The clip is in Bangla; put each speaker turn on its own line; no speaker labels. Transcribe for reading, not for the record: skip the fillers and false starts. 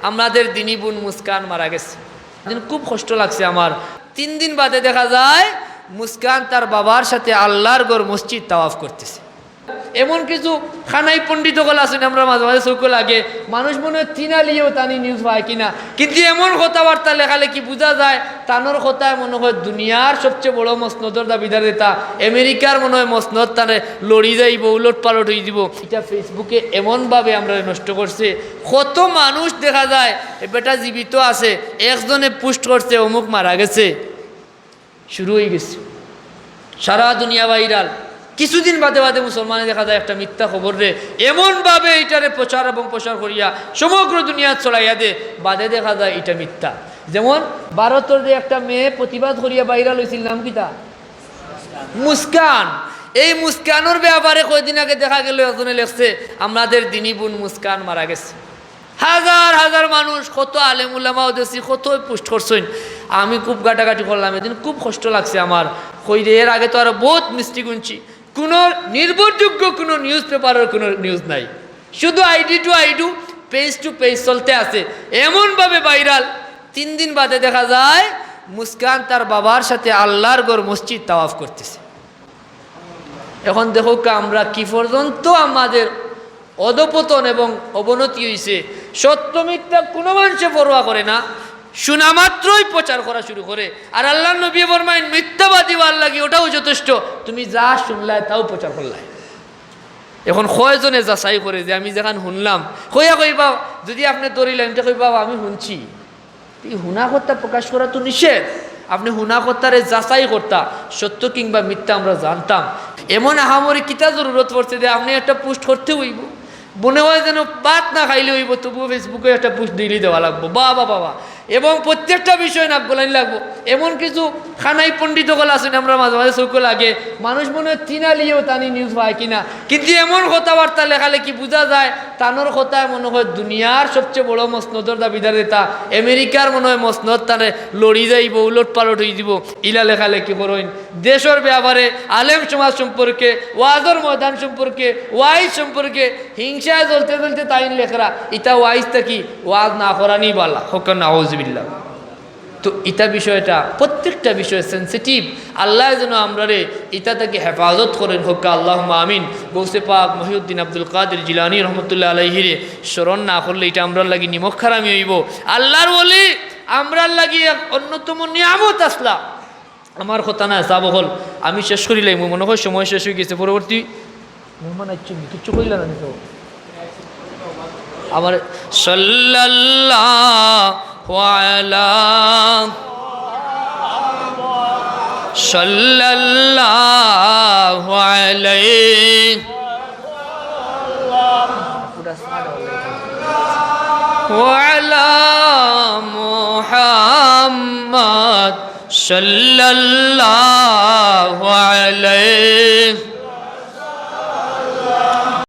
আমাদের দিনী বোন মুস্কান মারা গেছে। খুব কষ্ট লাগছে আমার। 3 দিন বাদে দেখা যায় মুস্কান তার বাবার সাথে আল্লাহর ঘর মসজিদ তাওয়াফ করতেছে। এমন কিছু খানাই পণ্ডিত হল আছেন, আমরা মাঝে মাঝে চোখ লাগে মানুষ মনে হয় তিনালিও তানি নিউজ পায় কিনা, কিন্তু এমন কথাবার্তা লেখালেখি বোঝা যায় তানোর কথায় মনে হয় দুনিয়ার সবচেয়ে বড় মসনদর দাবিদার এটা, আমেরিকার মনে হয় মসনদ তানে লড়ি যাইব, উলট পালট হয়ে দিব। এটা ফেসবুকে এমনভাবে আমরা নষ্ট করছে, কত মানুষ দেখা যায় বেটা জীবিত আছে, একজনে পোস্ট করছে অমুক মারা গেছে, শুরু হয়ে গেছে সারা দুনিয়া ভাইরাল। কিছুদিন বাদে বাদে মুসলমানে দেখা যায় একটা মিথ্যা খবর রে এমনভাবে এটারে প্রচার এবং প্রসার করিয়া সমগ্র দুনিয়া চলাইয়া দে, বাদে দেখা যায় এটা মিথ্যা। যেমন ভারতের যে একটা মেয়ে প্রতিবাদ করিয়া ভাইরাল হয়েছিল, নাম কিতা? মুস্কান। এই মুস্কানোর ব্যাপারে কয়েকদিন আগে দেখা গেল একজনে লেখছে আমাদের দিনী বোন মুস্কান মারা গেছে। হাজার হাজার মানুষ, কত আলেম উলামাও দেখছি, কত পোস্ট করছেন। আমি খুব গাটাগাটি করলাম, এদিন খুব কষ্ট লাগছে আমার। কইরে এর আগে তো আরো বহুত মিষ্টি গুনছি, কোনো নির্ভরযোগ্য কোনো নিউজ পেপারের কোনো নিউজ নাই, শুধু আইডি টু পেজ চলতে আছে এমনভাবে ভাইরাল। 3 দিন বাদে দেখা যায় মুস্কান তার বাবার সাথে আল্লাহর ঘর মসজিদ তাওয়াফ করতেছে। এখন দেখো আমরা কি পর্যন্ত আমাদের অধপতন এবং অবনতি হয়েছে। সত্য মিথ্যা কোনো মানুষে পরোয়া করে না, শোনা মাত্রই প্রচার করা শুরু করে। আর আল্লাহ নবী ফরমায়েন মিথ্যাবাদী হওয়ার লাগে ওটাও যথেষ্ট, তুমি যা শুনলায় তাও প্রচার করলাই। এখন কয়জনে যাচাই করে যে আমি যেখানে শুনলাম কইবা, যদি আপনি ধরিলেন এটা কইবা আমি শুনছি, হুনা কর্তা প্রকাশ করা তো নিষেধ। আপনি হুনা কর্তারে যাচাই করতা সত্য কিংবা মিথ্যা আমরা জানতাম। এমন আহামরি কিতা জরুরত পড়ছে যে আপনি একটা পোস্ট করতে হইব, মনে হয় যেন বাদ না খাইলে হইব, তবুও ফেসবুকে একটা পোস্ট দিলে দেওয়া লাগবো, বাবা। এবং প্রত্যেকটা বিষয় নাক গলাইন লাগবো। এমন কিছু খানাই পণ্ডিত হল আছেন, আমরা মাঝে মাঝে চোখ লাগে মানুষ মনে হয় তিনালিও তানি নিউজ পায় কিনা, কিন্তু এমন কথাবার্তা লেখালেখি বোঝা যায় তানোর কথায় মনে হয় দুনিয়ার সবচেয়ে বড় মসনদর দাবিদার এটা, আমেরিকার মনে হয় মসনদ তানে লড়ি যাইব, উলট পালট হয়ে দিব। ইলা লেখালেখি করেন দেশের ব্যাপারে, আলেম সমাজ সম্পর্কে, ওয়াজর ময়দান সম্পর্কে, ওয়াইজ সম্পর্কে, হিংসায় জ্বলতে জ্বলতে তাইন লেখরা। ইটা ওয়াইজটা কি ওয়াজ না করানি বালা হোক না, আউযুবিল্লাহ। তো ইটা বিষয়টা প্রত্যেকটা বিষয় সেন্সিটিভ। আল্লাহ যেন আমরা রে ইটা থেকে হেফাজত করেন হোক, আল্লাহুম্মা আমিন। গৌসে পাক মহিউদ্দিন আব্দুল কাদের জিলানী রহমতুল্লাহ আলাইহিরে স্মরণ না করলে এটা আমরার লাগি নিমক্ষারামি হইব। আল্লাহর ওলি আমরার লাগি এক অন্যতম নিয়ামত আসলা। আমার কথা না যাব হল, আমি শেষ করিলাই, মনে হয় সময় শেষ হয়ে গেছে। পরবর্তী মেহমান আইছি কিচ্ছু কইলা না তো আমার সাল্লাল্লাহু আলাইহি ওয়া আলা মুহাম্মদ সাল্লাল্লাহু আলাইহি